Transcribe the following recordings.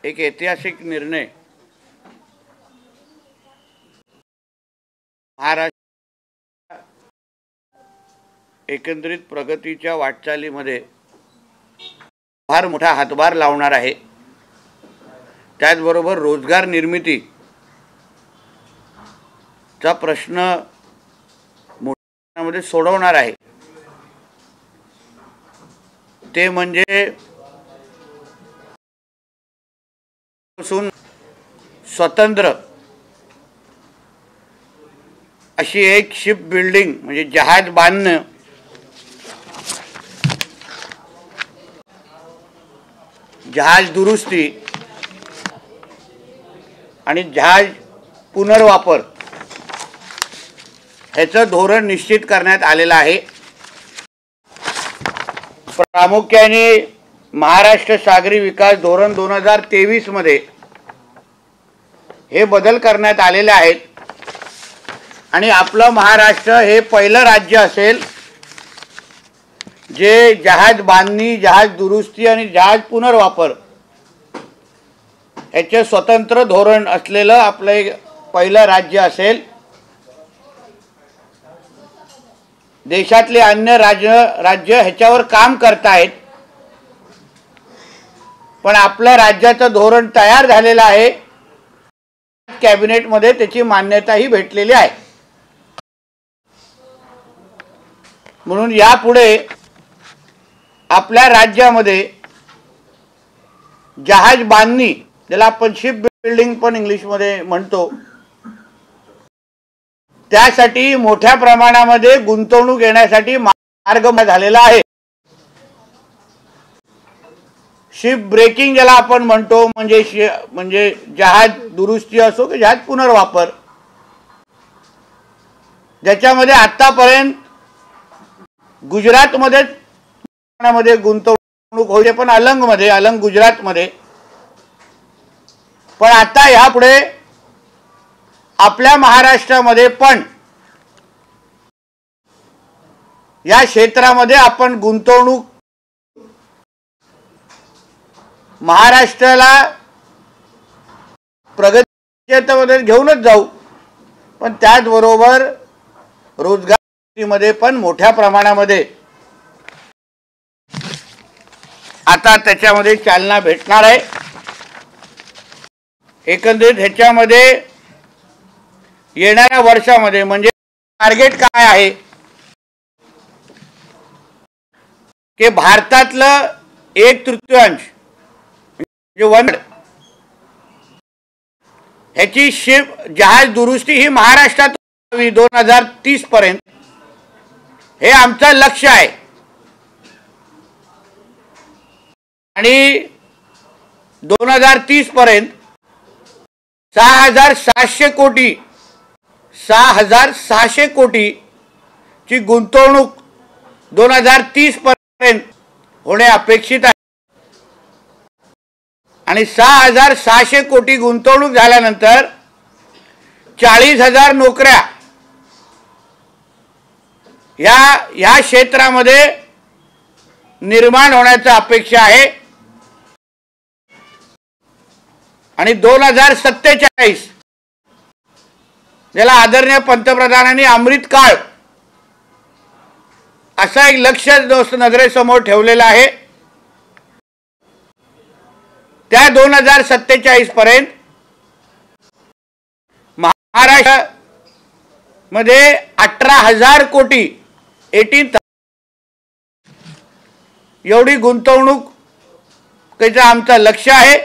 एक ऐतिहासिक निर्णय महाराष्ट्र एकंदरीत प्रगतीच्या वाटचालीमध्ये फार मोठा हातभार लावणार आहे। त्याचबरोबर रोजगार निर्मितीचा प्रश्न मोठ्यामध्ये सोडवणार आहे। ते म्हणजे स्वतंत्र अशी एक शिप बिल्डिंग म्हणजे जहाज बांधणं, जहाज दुरुस्ती आणि जहाज पुनर्वापर ह्याचं धोरण निश्चित करण्यात आलेलं आहे। प्रामुख्याने महाराष्ट्र सागरी विकास धोरण 2023 मध्ये हे बदल करण्यात आलेले आहेत आणि आपलं महाराष्ट्र हे पहिलं राज्य असेल जे जहाज बांधणी, जहाज दुरुस्ती आणि जहाज पुनर्वापर याचे स्वतंत्र धोरण असलेलं आपलं पहिलं राज्य असेल। देशातले अन्य राज्य ह्याच्यावर काम करतायत, पण आपल्या राज्याचं धोरण तयार झालेलं आहे। कॅबिनेटमध्ये त्याची मान्यताही भेटलेली आहे। म्हणून यापुढे आपल्या राज्यामध्ये जहाज बांधणी, ज्याला आपण शिप बिल्डिंग पण इंग्लिशमध्ये म्हणतो, त्यासाठी मोठ्या प्रमाणामध्ये गुंतवणूक येण्यासाठी मार्ग झालेला आहे। शिप ब्रेकिंग ज्याला आपण म्हणतो, म्हणजे जहाज दुरुस्ती असो की जहाज पुनर्वापर, ज्याच्यामध्ये आतापर्यंत गुजरातमध्ये गुंतवणूक होते, पण अलंग गुजरातमध्ये, पण आता यापुढे आपल्या महाराष्ट्रामध्ये पण या क्षेत्रामध्ये आपण गुंतवणूक महाराष्ट्राला प्रगतीमध्ये घेऊनच जाऊ, पण त्याचबरोबर रोजगारीमध्ये पण मोठ्या प्रमाणामध्ये आता त्याच्यामध्ये चालना भेटणार आहे। एकंदरीत ह्याच्यामध्ये येणाऱ्या वर्षामध्ये म्हणजे टार्गेट काय आहे की भारतातलं 1/3 म्हणजे 1/3 ह्याची शिप जहाज दुरुस्ती ही महाराष्ट्रात 2030 पर्यंत हे आमचं लक्ष्य आहे। आणि 2030 पर्यंत 6,600 कोटी ची गुंतवणूक 2030 पर्यंत होणे अपेक्षित आहे। आणि 6,600 कोटी गुंतवणूक झाल्यानंतर 40,000 नोकऱ्या या क्षेत्रामध्ये निर्माण होण्याची अपेक्षा आहे। आणि 2047 ज्याला आदरणीय पंतप्रधानांनी अमृत काळ असा एक लक्ष्य नजरेसमोर ठेवलेला आहे। त्या 2047 पर्यंत महाराष्ट्रामध्ये 18,000 कोटी 18,000 एवढी गुंतवणूक त्याचं आमचं लक्ष्य आहे।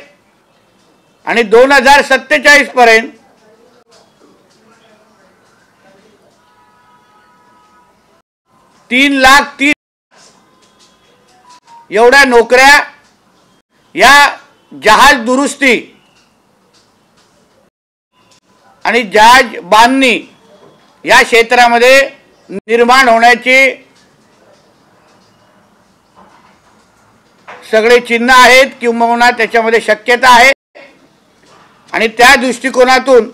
आणि 2047 पर्यंत 3,30,000 एवढ्या नोकऱ्या या जहाज दुरुस्ती आणि जहाज बांधणी या क्षेत्रामध्ये निर्माण होण्याची सगळे चिन्ह आहेत किंवा त्याच्यामध्ये शक्यता आहे। आणि त्या दृष्टिकोनातून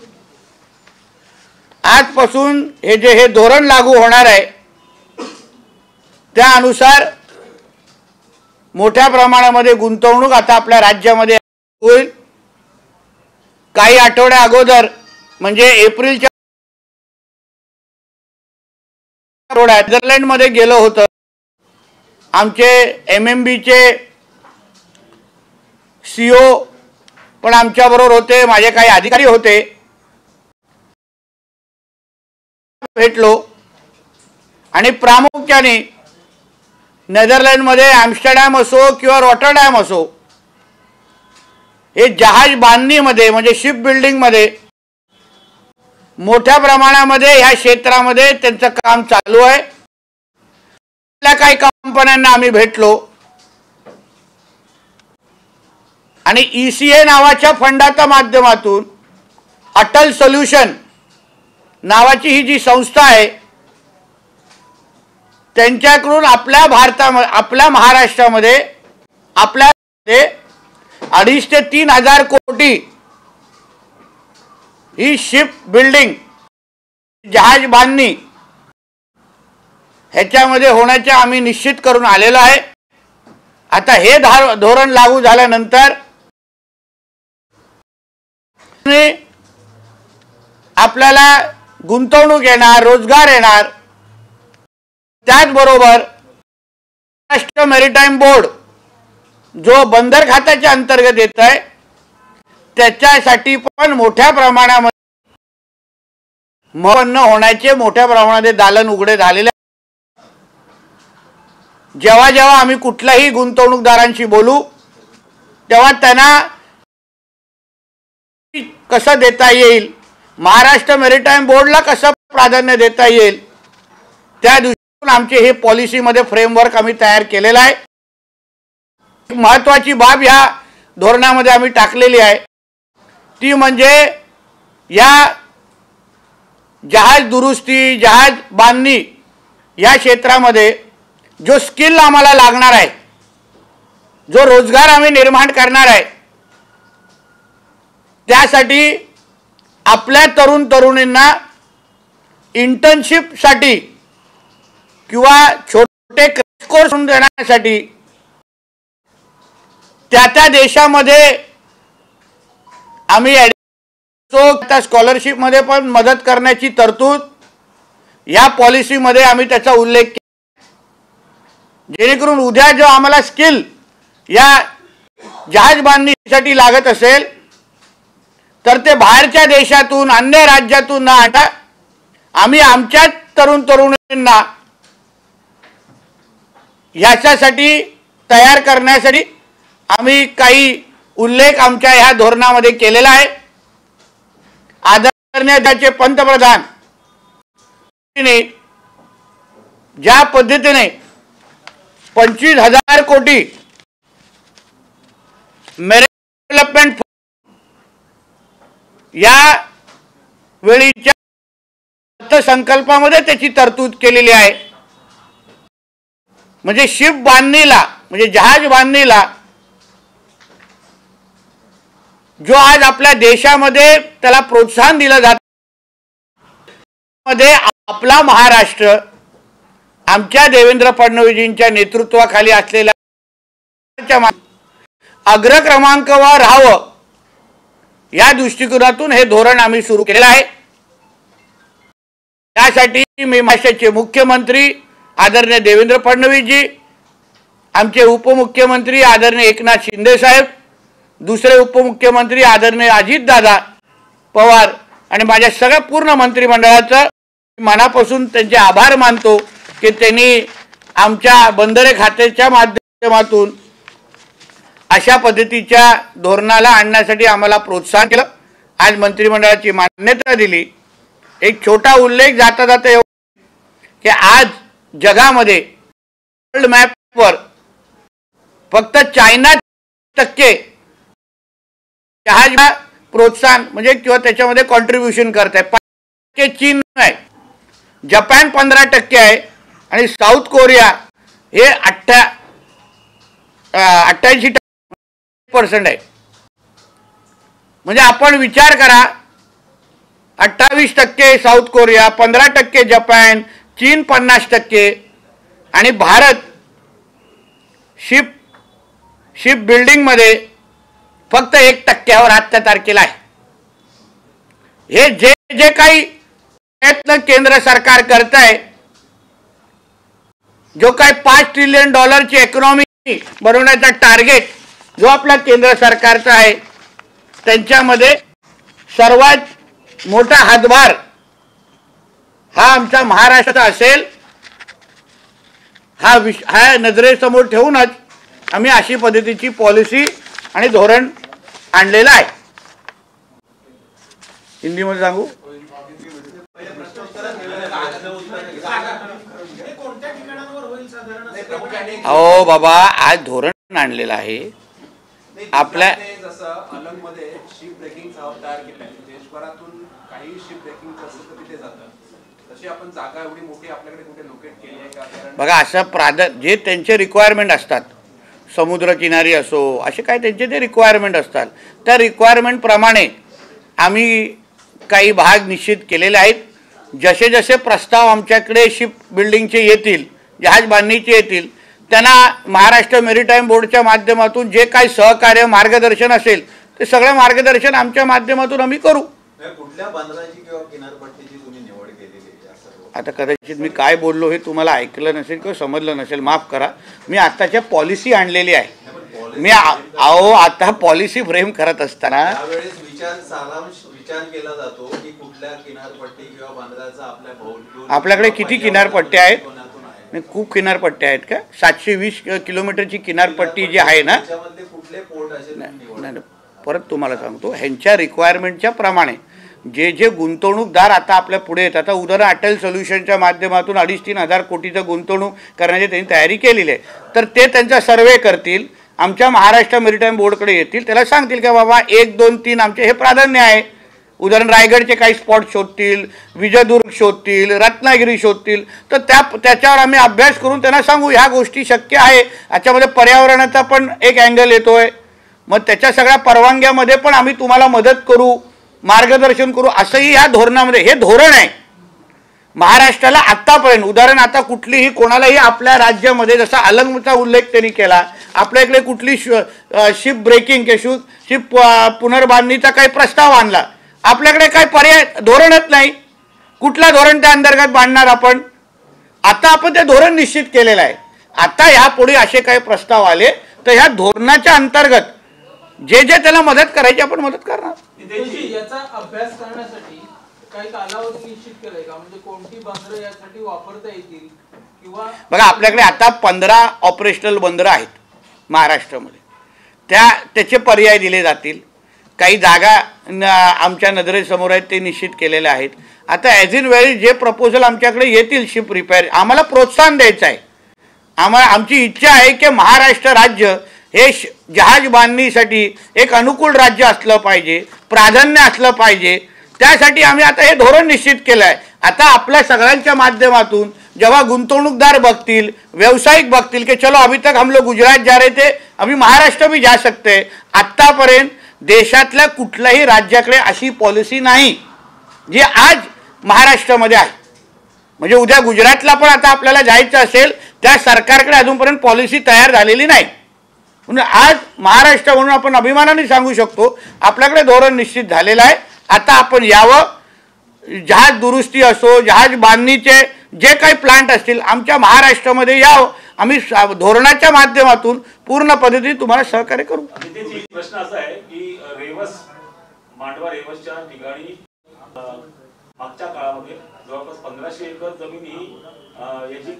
आजपासून हे धोरण लागू होणार आहे, त्यानुसार मोठ्या प्रमाणामध्ये गुंतवणूक आता आपल्या राज्यामध्ये होईल। काही आठवड्या अगोदर म्हणजे एप्रिलच्या नेदरलँडमध्ये गेलो होतो। आमचे MMBचे CEO पण आमच्याबरोबर होते, माझे काही अधिकारी होते, भेटलो आणि प्रामुख्याने नेदरलँडमध्ये ॲम्स्टरडॅम असो किंवा रॉटरडॅम असो, हे जहाज बांधणीमध्ये म्हणजे शिप बिल्डिंगमध्ये मोठ्या प्रमाणामध्ये ह्या क्षेत्रामध्ये त्यांचं काम चालू आहे। काही कंपन्यांना आम्ही भेटलो आणि ECA नावाच्या फंडाच्या माध्यमातून अटल सोल्युशन नावाची ही जी संस्था आहे त्यांच्याकडून आपल्या महाराष्ट्रामध्ये आपल्या 2.5 ते 3 हजार कोटी ही शिप बिल्डिंग जहाज बांधणी ह्याच्यामध्ये होण्याचे आम्ही निश्चित करून आलेलो आहे। आता हे धोरण लागू झाल्यानंतर आपल्याला गुंतवणूक येणार, रोजगार येणार। त्याचबरोबर महाराष्ट्र मॅरिटाईम बोर्ड जो बंदर खात्याच्या अंतर्गत येत आहे त्याच्यासाठी पण मोठ्या प्रमाणामध्ये महत्त्वपूर्ण होण्याचे मोठ्या प्रमाणामध्ये दालन उघडे झालेले। जेव्हा जेव्हा आम्ही कुठल्याही गुंतवणूकदारांशी बोलू तेव्हा त्यांना कसं देता येईल, महाराष्ट्र मॅरिटाईम बोर्डला कसं प्राधान्य देता येईल, त्या दृष्टीने आमचे हे पॉलिसीमध्ये फ्रेमवर्क आम्ही तयार केलेला आहे। महत्त्वाची बाब या धोरणामध्ये आम्ही टाकलेली आहे ती म्हणजे या जहाज दुरुस्ती, जहाज बांधणी या क्षेत्रामध्ये जो स्किल आम्हाला लागणार आहे, जो रोजगार आम्ही निर्माण करणार आहे, त्यासाठी आपल्या तरुण तरुणींना इंटर्नशिपसाठी किंवा छोटे क्रॅश कोर्स देण्यासाठी त्या देशामध्ये आम्ही त्या स्कॉलरशिपमध्ये पण मदत करण्याची तरतूद या पॉलिसीमध्ये आम्ही त्याचा उल्लेख केला, जेणेकरून उद्या जो आम्हाला स्किल या जहाज बांधणीसाठी लागत असेल तर ते बाहेरच्या देशातून, अन्य राज्यातून न आणता आम्ही आमच्या तरुण तरुणींना याच्यासाठी तयार करण्यासाठी आम्ही काही उल्लेख आमच्या ह्या धोरणामध्ये केलेला आहे। आदरणीय त्याचे पंतप्रधान ज्या पद्धतीने 25,000 कोटी मेरिटाईम डेव्हलपमेंट या वेळीच्या अर्थसंकल्पामध्ये त्याची तरतूद केलेली आहे, म्हणजे शिप बांधणीला म्हणजे जहाज बांधणीला जो आज आपल्या देशामध्ये त्याला प्रोत्साहन दिलं जातं, मध्ये आपला महाराष्ट्र आमच्या देवेंद्र फडणवीसजींच्या नेतृत्वाखाली असलेल्या अग्र क्रमांकावर राहावं या दृष्टिकोनातून हे धोरण आम्ही सुरू केलेलं आहे। त्यासाठी मी महाराष्ट्राचे मुख्यमंत्री आदरणीय देवेंद्र फडणवीसजी, आमचे उपमुख्यमंत्री आदरणीय एकनाथ शिंदे साहेब, दुसरे उपमुख्यमंत्री आदरणीय अजितदादा पवार आणि माझ्या सगळ्या पूर्ण मंत्रिमंडळाचं मनापासून त्यांचे आभार मानतो की त्यांनी आमच्या बंदरे खात्याच्या माध्यमातून अशा पद्धतीच्या धोरणाला आणण्यासाठी आम्हाला प्रोत्साहन केलं, आज मंत्रिमंडळाची मान्यता दिली। एक छोटा उल्लेख जाता जाता की आज जगामध्ये वर्ल्ड मॅपवर फक्त चायना टक्के जहाज प्रोत्साहन म्हणजे किंवा त्याच्यामध्ये कॉन्ट्रीब्युशन करत आहे, 5% चीन आहे, जपान 15% आहे आणि साऊथ कोरिया हे 88% आहे। म्हणजे आपण विचार करा, 28% साऊथ कोरिया, 15% जपान, चीन 50% आणि भारत शिप बिल्डिंग मध्ये फक्त 1% आजच्या तारखेला आहे। हे जे जे काही प्रयत्न केंद्र सरकार करत आहे, जो काही $5 ट्रिलियन ची इकॉनॉमी बनवण्याचा टार्गेट जो आपला केंद्र सरकारचा आहे, त्यांच्यामध्ये सर्वात मोठा हातभार हा आमचा महाराष्ट्राचा असेल, हा नजरेसमोर ठेवूनच आम्ही अशी पद्धतीची पॉलिसी आणि धोरण आणलेलं आहे. हिंदीमध्ये सांगू, अहो बाबा, आज धोरण आणलेलं आहे आपल्या. अलंगमध्ये शिप ब्रेकिंग तयार केलं आहे. देशभरातून काही शिप ब्रेकिंग असं तर तिथे जातं. तशी आपण जागा एवढी मोठी आपल्याकडे कुठे लोकेट केली आहे का? बघा, असं जे त्यांचे रिक्वायरमेंट असतात, समुद्रकिनारी असो, असे काय त्यांचे ते रिक्वायरमेंट असतात, त्या रिक्वायरमेंट प्रमाणे आम्ही काही भाग निश्चित केलेले आहेत. जसे जसे प्रस्ताव आमच्याकडे शिप बिल्डिंगचे येतील, जहाज बांधणीचे येतील, त्यांना महाराष्ट्र मेरीटाईम बोर्डच्या माध्यमातून जे काही सहकार्य मार्गदर्शन असेल ते सगळं मार्गदर्शन आमच्या माध्यमातून आम्ही करू. कुठल्या बंदराची किंवा किनारपट्टीची तुम्ही निवड केलेली आहे? आता कदाचित मी काय बोललो हे तुम्हाला ऐकलं नसेल किंवा समजलं नसेल, माफ करा. मी आताच्या पॉलिसी आणलेली आहे. मी आता पॉलिसी फ्रेम करत असताना त्यावेळेस विचार केला जातो की कुठल्या किनारपट्टी किंवा बंदराचा आपल्याकडे किती किनारपट्ट्या आहेत? खूप किनारपट्ट्या आहेत का? 720 किलोमीटरची किनारपट्टी जी आहे ना, परत तुम्हाला सांगतो, ह्यांच्या रिक्वायरमेंटच्या प्रमाणे जे जे गुंतवणूकदार आता आपल्या पुढे येतात, आता उदाहरण अटल सोल्युशनच्या माध्यमातून 2.5-3 हजार कोटीचं गुंतवणूक करण्याची त्यांनी तयारी केलेली आहे. तर ते त्यांचा सर्वे करतील, आमच्या महाराष्ट्र मेरीटाईम बोर्डकडे येतील, त्याला सांगतील की बाबा 1, 2, 3 आमचे हे प्राधान्य आहे. उदाहरण रायगडचे काही स्पॉट शोधतील, विजयदुर्ग शोधतील, रत्नागिरी शोधतील, तर त्याच्यावर आम्ही अभ्यास करून त्यांना सांगू ह्या गोष्टी शक्य आहे. याच्यामध्ये पर्यावरणाचा पण एक अँगल येतोय, मग त्याच्या सगळ्या परवानग्यामध्ये पण आम्ही तुम्हाला मदत करू, मार्गदर्शन करू, असंही या धोरणामध्ये हे धोरण आहे. महाराष्ट्राला आत्तापर्यंत उदाहरण आता कुठलीही कोणालाही आपल्या राज्यामध्ये, जसा अलंगचा उल्लेख त्यांनी केला, आपल्या इकडे कुठली शिप ब्रेकिंग किंवा शिप पुनर्बांधणीचा काही प्रस्ताव आणला, आपल्याकडे काही पर्याय धोरणच नाही. कुठला धोरण त्या अंतर्गत बांधणार आपण? आता आपण ते धोरण निश्चित केलेलं आहे. आता यापुढे असे काही प्रस्ताव आले तर ह्या धोरणाच्या अंतर्गत जे जे त्याला मदत करायची आपण मदत करणार. याचा अभ्यास करण्यासाठी काही कालावधी निश्चित केलाय का? म्हणजे कोणती बंदरं यासाठी वापरता येतील किंवा? बघा, आपल्याकडे आता 15 ऑपरेशनल बंदरं आहेत महाराष्ट्रामध्ये, त्याचे पर्याय दिले जातील. काही जागा आमच्या नजरेसमोर आहेत, ते निश्चित केलेले आहेत. आता ॲज इन वेळी जे प्रपोजल आमच्याकडे येतील शिप रिपेअर, आम्हाला प्रोत्साहन द्यायचं आहे. आमची इच्छा आहे की महाराष्ट्र राज्य हे जहाज बांधणीसाठी एक अनुकूल राज्य असलं पाहिजे, प्राधान्य असलं पाहिजे. त्यासाठी आम्ही आता हे धोरण निश्चित केलं आहे. आता आपल्या सगळ्यांच्या माध्यमातून जेव्हा गुंतवणूकदार बघतील, व्यावसायिक बघतील की चलो अभी तक हम लोग गुजरात जा रहे थे, अभी महाराष्ट्र भी जा सकते. आत्तापर्यंत देशातल्या कुठल्याही राज्याकडे अशी पॉलिसी नाही जी आज महाराष्ट्रामध्ये आहे. म्हणजे उद्या गुजरातला पण आता आपल्याला जायचं असेल, त्या सरकारकडे अजूनपर्यंत पॉलिसी तयार झालेली नाही. म्हणून आज महाराष्ट्र म्हणून आपण अभिमानाने सांगू शकतो आपल्याकडे धोरण निश्चित झालेलं आहे. आता आपण यावं, जहाज दुरुस्ती असो, जहाज बांधणीचे जे काही प्लांट असतील आमच्या महाराष्ट्रामध्ये यावं. आम्ही धोरणाच्या माध्यमातून पूर्ण पद्धतीने तुम्हाला सहकार्य करू. प्रश्न असा आहे की मांडवा रेवसच्या ठिकाणी मागच्या काळामध्ये जवळपास 1500 एकर जमीन ही याची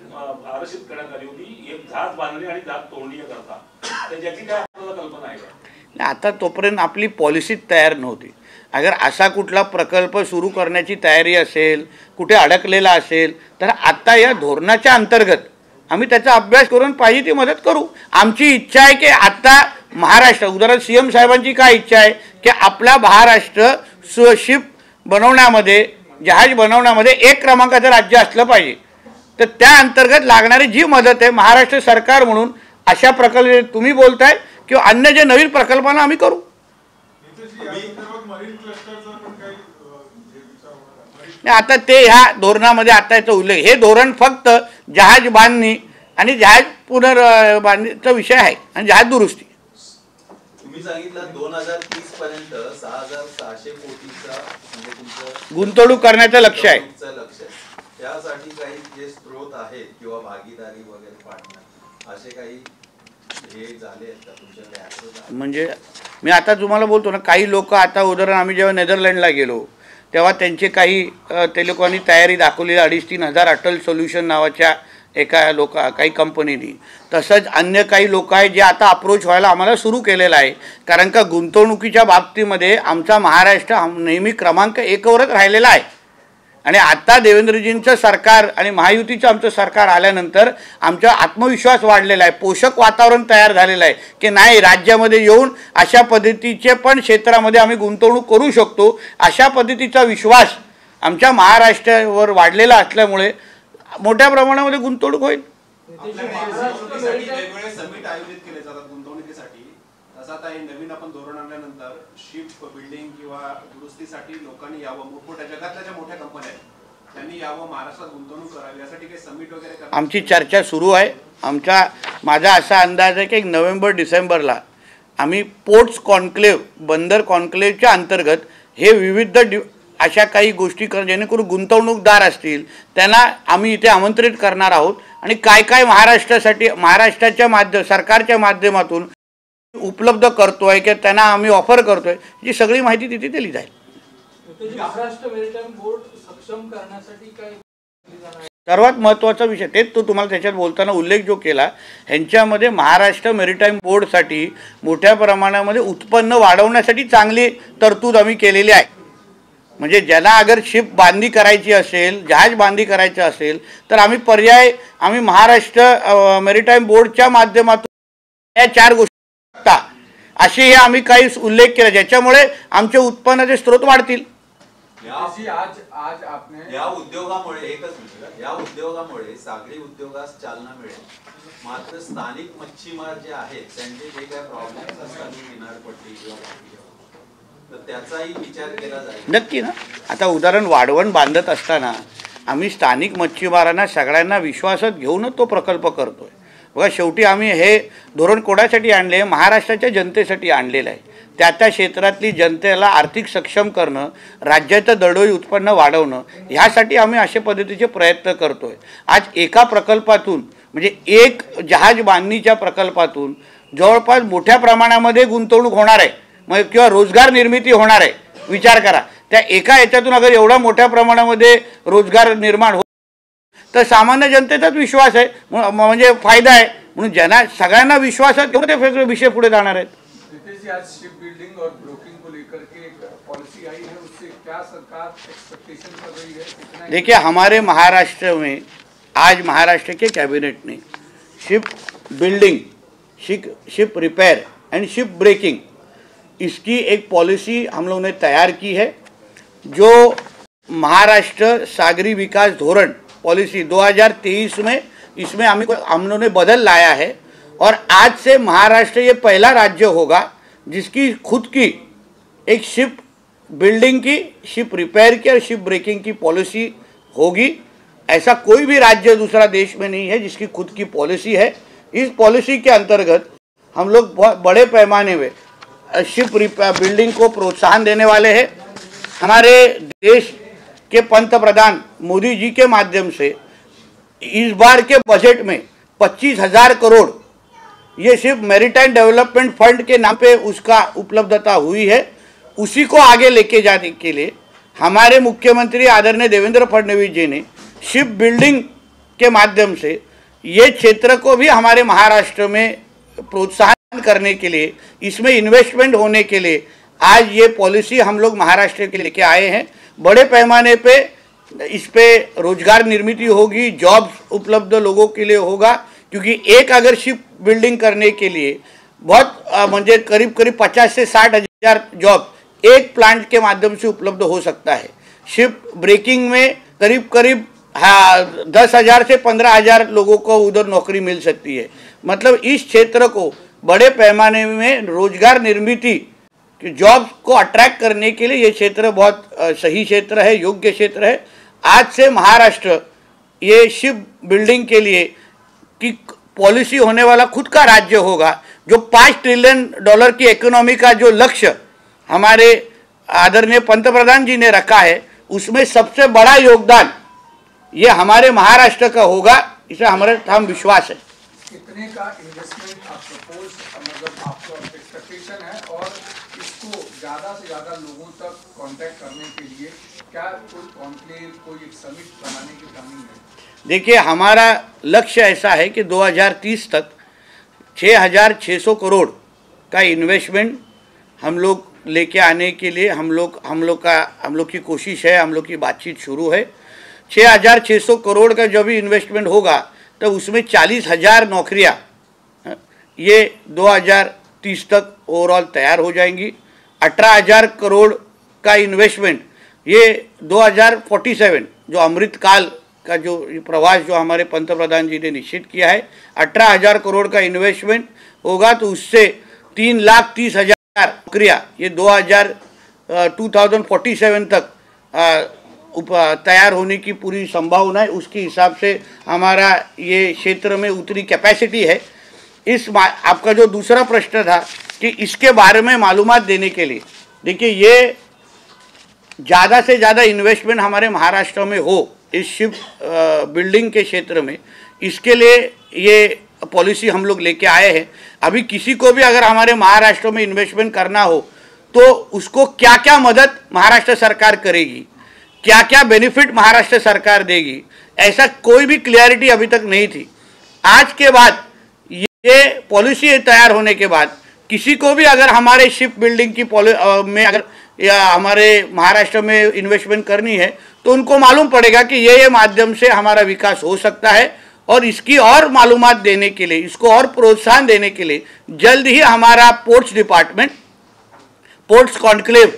आरक्षित करण्यात आली होती, एक जहाज बांधणी आणि जहाज तोडणी करता. तर ज्याची काय आपल्याला कल्पना आहे का? आता तोपर्यंत आपली पॉलिसी तयार नव्हती. अगर असा कुठला प्रकल्प सुरू करण्याची तयारी असेल, कुठे अडकलेला असेल, तर आता या धोरणाच्या अंतर्गत आम्ही त्याचा अभ्यास करून पाहिजे ती मदत करू. आमची इच्छा आहे की आता महाराष्ट्र, उदाहरण CM साहेबांची काय इच्छा आहे की आपला महाराष्ट्र शिप बनवण्यामध्ये, जहाज बनवण्यामध्ये 1 क्रमांकाचं राज्य असलं पाहिजे. तर त्या अंतर्गत लागणारी जी मदत आहे महाराष्ट्र सरकार म्हणून अशा प्रकल्प तुम्ही बोलताय किंवा अन्य जे नवीन प्रकल्पांना आम्ही करू. आता ते ह्या धोरणामध्ये आता याचा उल्लेख, हे धोरण फक्त जहाज बांधणी आणि जहाज पुनर्बांधणीचा विषय आहे आणि जहाज दुरुस्ती. तुम्ही सांगितलं 2030 पर्यंत 6,600 कोटीचा म्हणजे तुमचं गुंतवणूक करण्याचं लक्ष आहे. लक्ष आहे. त्यासाठी काही जे स्रोत आहेत किंवा भागीदारी वगैरे पार्टनर असे काही हे झाले आहेत का तुमच्याकडे? म्हणजे मी आता तुम्हाला बोलतो ना, काही लोक आता उदाहरण आम्ही जेव्हा नेदरलँडला गेलो तेव्हा त्यांचे काही ते लोकांनी तयारी दाखवली 2,500-3 हजार अटल सोल्युशन नावाच्या एका काही कंपनीनी. तसंच अन्य काही लोक आहेत जे आता अप्रोच व्हायला आम्हाला सुरू केलेलं आहे. कारण का गुंतवणुकीच्या बाबतीमध्ये आमचा महाराष्ट्र नेहमी क्रमांक 1 वरच राहिलेला आहे. आणि आता देवेंद्रजींचं सरकार आणि महायुतीचं आमचं सरकार आल्यानंतर आमचा आत्मविश्वास वाढलेला आहे, पोषक वातावरण तयार झालेलं आहे की नाही राज्यामध्ये येऊन अशा पद्धतीचे पण क्षेत्रामध्ये आम्ही गुंतवणूक करू शकतो. अशा पद्धतीचा विश्वास आमच्या महाराष्ट्रावर वाढलेला असल्यामुळे मोठ्या प्रमाणामध्ये गुंतवणूक होईल. वेगवेगळे समिट आयोजित केले जातात गुंतवणुकीसाठी. तसं आता हे नवीन आपण धोरण आणल्यानंतर शिप बिल्डिंग किंवा दुरुस्तीसाठी लोकांनी यावं, मोठमोठ्या जगातल्या ज्या मोठ्या कंपन्या आहेत त्यांनी यावं, महाराष्ट्रात गुंतवणूक करावी यासाठी काही समिट वगैरे करतात? आमची चर्चा सुरू आहे. माझा असा अंदाज आहे की नोव्हेंबर-डिसेंबरला आम्ही पोर्ट्स कॉन्क्लेव्ह, बंदर कॉन्क्लेव्हच्या अंतर्गत हे विविध अशा काही गोष्टी जेणेकरून गुंतवणूकदार असतील त्यांना आम्ही इथे आमंत्रित करणार आहोत. आणि काय काय महाराष्ट्राच्या सरकारच्या माध्यमातून उपलब्ध करतोय की त्यांना आम्ही ऑफर करतोय ही सगळी माहिती तिथे दिली जाईल. महाराष्ट्र मेरिटाईम बोर्ड सक्षम करण्यासाठी काय सर्वात महत्त्वाचा विषय तेच तो तुम्हाला त्याच्यात बोलताना उल्लेख जो केला, ह्यांच्यामध्ये महाराष्ट्र मेरिटाईम बोर्डसाठी मोठ्या प्रमाणामध्ये उत्पन्न वाढवण्यासाठी चांगली तरतूद आम्ही केलेली आहे. म्हणजे ज्यांना अगर शिप बांधणी करायची असेल, जहाज बांधणी करायचं असेल तर आम्ही महाराष्ट्र मेरिटाईम बोर्डच्या माध्यमातून या 4 गोष्टी असे हे आम्ही काही उल्लेख केला ज्याच्यामुळे आमचे उत्पन्नाचे स्रोत वाढतील. या उद्योगामुळे सागरी उद्योगास चालना मिळेल. मात्र स्थानिक मच्छीमार जे आहेत त्यांचे जे काही प्रॉब्लेम्स असतात किनारपट्टी किंवा तर त्याचाही विचार केला जाईल नक्की ना. आता उदाहरण वाढवण बांधत असताना आम्ही स्थानिक मच्छीमारांना सगळ्यांना विश्वासात घेऊनच तो प्रकल्प करतोय. बघा शेवटी आम्ही हे धोरण कोणासाठी आणले? महाराष्ट्राच्या जनतेसाठी आणलेलं आहे. त्या क्षेत्रातली जनतेला आर्थिक सक्षम करणं, राज्याचं दरडोई उत्पन्न वाढवणं ह्यासाठी आम्ही अशा पद्धतीचे प्रयत्न करतोय. आज एका प्रकल्पातून म्हणजे एक जहाज बांधणीच्या प्रकल्पातून जवळपास मोठ्या प्रमाणामध्ये गुंतवणूक होणार आहे मग किंवा रोजगार निर्मिती होणार आहे. विचार करा त्या एका याच्यातून अगर एवढा मोठ्या प्रमाणामध्ये रोजगार निर्माण तर सामान्य जनतेचाच विश्वास आहे म्हणजे फायदा आहे. म्हणून ज्यांना सगळ्यांना विश्वासात घेऊन ते वेगळे विषय पुढे जाणार आहेत. आज शिप बिल्डिंग और ब्रोकिंग को लेकर के एक पॉलिसी आई है, उससे क्या सरकार एक्सपेक्टेशन कर रही है? देखिए हमारे महाराष्ट्र में आज महाराष्ट्र के कैबिनेट ने ship building, ship repair and ship breaking इसकी एक पॉलिसी हम लोगों ने तैयार की है. जो महाराष्ट्र सागरी विकास धोरण पॉलिसी 2023 में इसमें हम लोगों ने बदल लाया है और आज से महाराष्ट्र ये पहला राज्य होगा जिसकी खुद की एक शिप बिल्डिंग की, शिप रिपेयर की और शिप ब्रेकिंग की पॉलिसी होगी. ऐसा कोई भी राज्य दूसरा देश में नहीं है जिसकी खुद की पॉलिसी है. इस पॉलिसी के अंतर्गत हम लोग बहुत बड़े पैमाने में शिप बिल्डिंग को प्रोत्साहन देने वाले हैं. हमारे देश के पंतप्रधान मोदी जी के माध्यम से इस बार के बजट में 25,000 करोड़ ये सिर्फ मैरीटाइम डेवलपमेंट फंड के नाम पे उसका उपलब्धता हुई है. उसी को आगे लेके जाने के लिए हमारे मुख्यमंत्री आदरणीय देवेंद्र फडणवीस जी ने शिप बिल्डिंग के माध्यम से ये क्षेत्र को भी हमारे महाराष्ट्र में प्रोत्साहन करने के लिए, इसमें इन्वेस्टमेंट होने के लिए आज ये पॉलिसी हम लोग महाराष्ट्र के लेके आए हैं. बड़े पैमाने पे इस पे रोजगार निर्मिती होगी, जॉब्स उपलब्ध लोगों के लिए होगा. क्योंकि एक अगर शिप बिल्डिंग करने के लिए बहुत म्हणजे करीब 50 से 60 हज़ार जॉब एक प्लांट के माध्यम से उपलब्ध हो सकता है. शिप ब्रेकिंग में करीब 10,000 से 15,000 लोगों को उधर नौकरी मिल सकती है. मतलब इस क्षेत्र को बड़े पैमाने में रोजगार निर्मिती, जॉब्स को अट्रैक्ट करने के लिए ये क्षेत्र बहुत सही क्षेत्र है, योग्य क्षेत्र है. आज से महाराष्ट्र ये शिप बिल्डिंग के लिए की पॉलिसी होने वाला खुद का राज्य होगा. जो $5 ट्रिलियन की इकोनॉमी का जो लक्ष्य हमारे आदरणीय पंतप्रधान जी ने रखा है, उसमें सबसे बड़ा योगदान ये हमारे महाराष्ट्र का होगा, इसे हमारे हम विश्वास है। कितने का इन्वेस्टमेंट आप सपोज मतलब आपको एक्सपेक्टेशन है, और इसको ज़्यादा से ज़्यादा लोगों तक कांटेक्ट करने के लिए क्या कोई कॉन्क्लेव, कोई एक समिट बनाने की प्लानिंग है? देखिए, हमारा लक्ष्य ऐसा है कि 2030 तक 6,600 करोड़ का इन्वेस्टमेंट हम लोग लेके आने के लिए हम लोग की कोशिश है, हम लोग की बातचीत शुरू है। 6,600 करोड़ का जब भी इन्वेस्टमेंट होगा तो उसमें 40,000 नौकरियां ये 2030 तक ओवरऑल तैयार हो जाएंगी। 18,000 करोड़ का इन्वेस्टमेंट ये 2047 जो अमृतकाल का जो प्रवास जो हमारे पंतप्रधान जी ने निश्चित किया है, 18,000 करोड़ का इन्वेस्टमेंट होगा तो उससे 3,30,000 नौकरियाँ ये 2047 तक तैयार होने की पूरी संभावना है। उसके हिसाब से हमारा ये क्षेत्र में उतनी कैपेसिटी है। आपका जो दूसरा प्रश्न था कि इसके बारे में मालूमात देने के लिए, देखिए ये ज़्यादा से ज़्यादा इन्वेस्टमेंट हमारे महाराष्ट्र में हो इस शिप बिल्डिंग के क्षेत्र में, इसके लिए ये पॉलिसी हम लोग लेके आए हैं। अभी किसी को भी अगर हमारे महाराष्ट्र में इन्वेस्टमेंट करना हो तो उसको क्या क्या मदद महाराष्ट्र सरकार करेगी, क्या क्या बेनिफिट महाराष्ट्र सरकार देगी, ऐसा कोई भी क्लियरिटी अभी तक नहीं थी। आज के बाद ये पॉलिसी तैयार होने के बाद किसी को भी अगर हमारे शिप बिल्डिंग की में अगर या हमारे महाराष्ट्र में इन्वेस्टमेंट करनी है तो उनको मालूम पड़ेगा कि ये माध्यम से हमारा विकास हो सकता है। और इसकी और मालूमात देने के लिए, इसको और प्रोत्साहन देने के लिए जल्द ही हमारा ports department ports conclave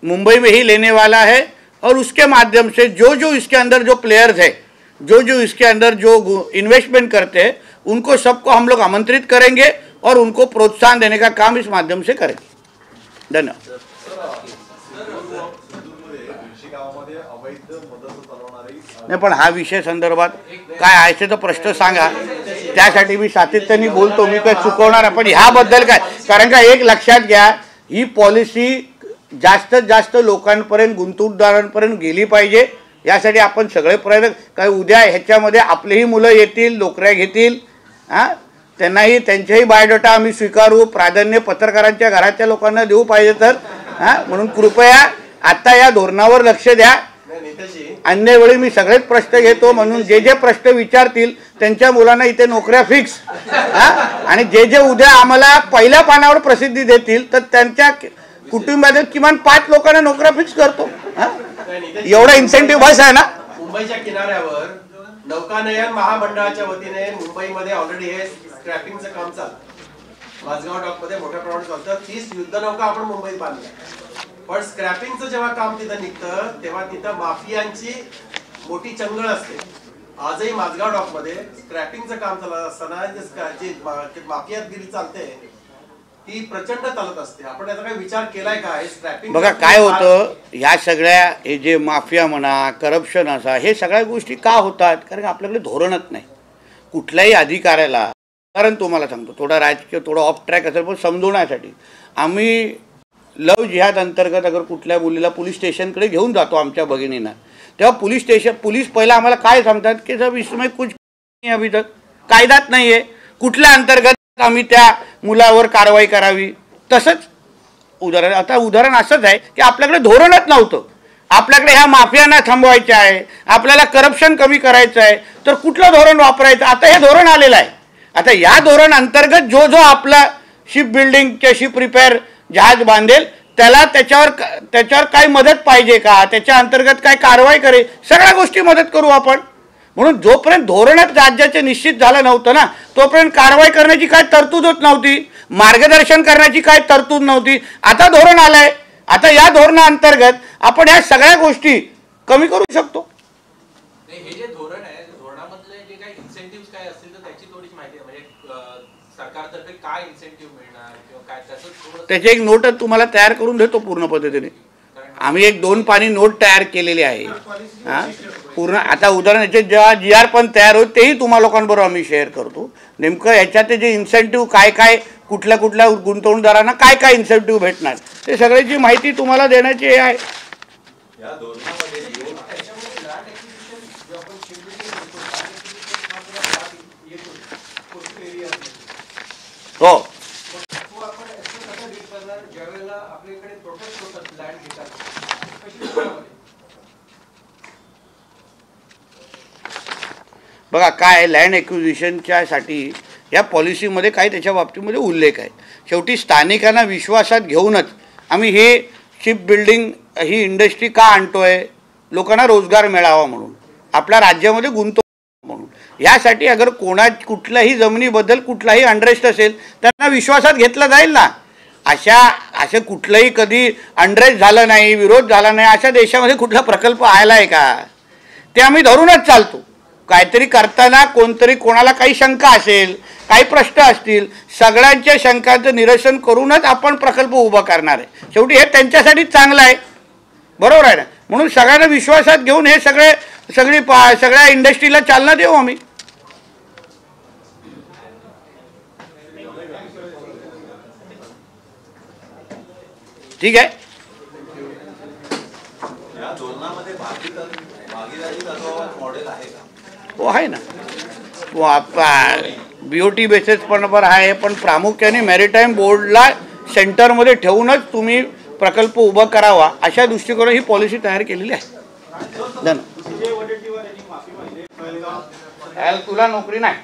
Mumbai में ही लेने वाला है। और उसके माध्यम से जो जो इसके अंदर जो प्लेयर्स है, जो जो इसके अंदर जो इन्वेस्टमेंट करते हैं, उनको सबको हम लोग आमंत्रित करेंगे और उनको प्रोत्साहन देने का काम इस माध्यम से करेंगे। धन्यवाद। नाही पण हा विषय संदर्भात काय आहे ते प्रश्न सांगा, त्यासाठी मी सातत्याने बोलतो, मी काय चुकवणार पण ह्याबद्दल काय, कारण का एक लक्षात घ्या, ही पॉलिसी जास्तीत जास्त लोकांपर्यंत गुंतवणूकदारांपर्यंत गेली पाहिजे, यासाठी आपण सगळे प्रयत्न काय, उद्या ह्याच्यामध्ये आपलेही मुलं येतील, नोकऱ्या घेतील, त्यांनाही त्यांच्याही बायोडाटा आम्ही स्वीकारू, प्राधान्य पत्रकारांच्या घराच्या लोकांना देऊ पाहिजे तर म्हणून कृपया आता या धोरणावर लक्ष द्या। अन्य वेळी मी सगळेच प्रश्न घेतो, म्हणून जे जे प्रश्न विचारतील त्यांच्या मुलांना इथे नोकऱ्या फिक्स, आणि जे जे उद्या आम्हाला पहिल्या पानावर प्रसिद्धी देतील तर त्यांच्या कुटुंबातील किमान 5 लोकांना नोकऱ्या फिक्स करतो। एवढा इन्सेंटिव्ह बस आहे ना। मुंबईच्या किनाऱ्यावर नौकानयन महामंडळाच्या वतीने मुंबईमध्ये ऑलरेडी हे स्क्रॅपिंगचं काम चालतं। माझगाव डॉक मध्ये मोठ्या प्रमाणात चालतं। 30 युद्धनौका आपण मुंबईत बांधल्या, पण स्क्रॅपिंगचं जेव्हा काम तिथं निघतं तेव्हा तिथं माफियांची मोठी चंगळ असते। आजही माझगाव डॉक मध्ये स्क्रॅपिंगचं काम चालत असताना जे माफियागिरी चालते ती प्रचंड चालत असते। आपण याचा काही विचार केलाय का? स्क्रॅपिंग बघा काय होतं, ह्या सगळ्या हे जे माफिया म्हणा, करप्शन असा, हे सगळ्या गोष्टी का होतात, कारण आपल्याकडे धोरणच नाही कुठल्याही अधिकाऱ्याला। कारण तुम्हाला सांगतो, थोडा राजकीय थोडा ऑफ ट्रॅक असेल पण समजवण्यासाठी, आम्ही लव जिहाद अंतर्गत अगर कुठल्या मुलीला पोलीस स्टेशनकडे घेऊन जातो आमच्या भगिनींना, तेव्हा पोलीस पहिला आम्हाला काय सांगतात की सब इसमें कुछ नहीं, अभी तक कायदाच नाही आहे, कुठल्या अंतर्गत आम्ही त्या मुलावर कारवाई करावी। तसंच उदाहरण असंच आहे की आपल्याकडे धोरणच नव्हतं, आपल्याकडे ह्या माफियांना थांबवायचं आहे, आपल्याला करप्शन कमी करायचं आहे, तर कुठलं धोरण वापरायचं, आता हे धोरण आलेलं आहे। आता या धोरण अंतर्गत जो जो आपला शिप बिल्डिंगच्या शिप रिपेअर जहाज बांधेल त्याला त्याच्यावर काय मदत पाहिजे का, त्याच्या अंतर्गत काय कारवाई करेल, सगळ्या गोष्टी मदत करू आपण। म्हणून जोपर्यंत धोरणच राज्याचे निश्चित झालं नव्हतं ना, तोपर्यंत कारवाई करण्याची काय तरतूदच नव्हती, मार्गदर्शन करण्याची काय तरतूद नव्हती। आता धोरण आलंय, आता या धोरणाअंतर्गत आपण ह्या सगळ्या गोष्टी कमी करू शकतो। हे जे धोरण आहे, धोरणामधले जे काही इन्सेंटिव्ह काय असतील तर त्याची थोडीच माहिती आहे, म्हणजे सरकारतर्फे काय इन्सेंटिव्ह मिळणार किंवा काय, त्याची एक नोट तुम्हाला तयार करून देतो पूर्ण पद्धतीने। आम्ही एक 2 पानी नोट तयार केलेली आहे। पूर्ण आता उदाहरणाचे जेव्हा GR पण तयार होईल तेही तुम्हा लोकांबरोबर आम्ही शेअर करतो. नेमकं याच्यात जे इन्सेंटिव्ह काय काय कुठल्या कुठल्या गुंतवणूकदारांना काय काय इन्सेंटिव्ह भेटणार ते सगळ्याची माहिती तुम्हाला देण्याची हे आहे. या धोरणामध्ये हो बघा काय लँड ॲक्विजिशनच्या साठी या पॉलिसीमध्ये काय त्याच्या बाबतीमध्ये उल्लेख आहे. शेवटी स्थानिकांना विश्वासात घेऊनच आम्ही हे शिप बिल्डिंग ही इंडस्ट्री का आणतोय, लोकांना रोजगार मिळावा म्हणून, आपल्या राज्यामध्ये गुंतवणूक म्हणून. यासाठी अगर कुठल्याही जमिनीबद्दल कुठलाही अनरेस्ट असेल त्यांना विश्वासात घेतलं जाईल ना. असं कुठलंही कधी अनरेस्ट झालं नाही, विरोध झाला नाही अशा देशामध्ये कुठला प्रकल्प आला आहे का? ते आम्ही धरूनच चालतो. काहीतरी करताना कोणतरी कोणाला काही शंका असेल, काही प्रश्न असतील, सगळ्यांच्या शंकांचं निरसन करूनच आपण प्रकल्प उभा करणार आहे. शेवटी हे त्यांच्यासाठी चांगलं आहे, बरोबर आहे ना. म्हणून सगळ्यांना विश्वासात घेऊन हे सगळ्या इंडस्ट्रीला चालना देऊ आम्ही. ठीक आहे. या धोरणामध्ये भागीदारी तत्वावर मॉडेल आहे का? हो आहे ना. BOT बेसिस पण आहे, पण प्रामुख्याने मॅरिटाईम बोर्डला सेंटरमध्ये ठेवूनच तुम्ही प्रकल्प उभा करावा अशा दृष्टिकोनाने ही पॉलिसी तयार केलेली आहे. तुला नोकरी नाही.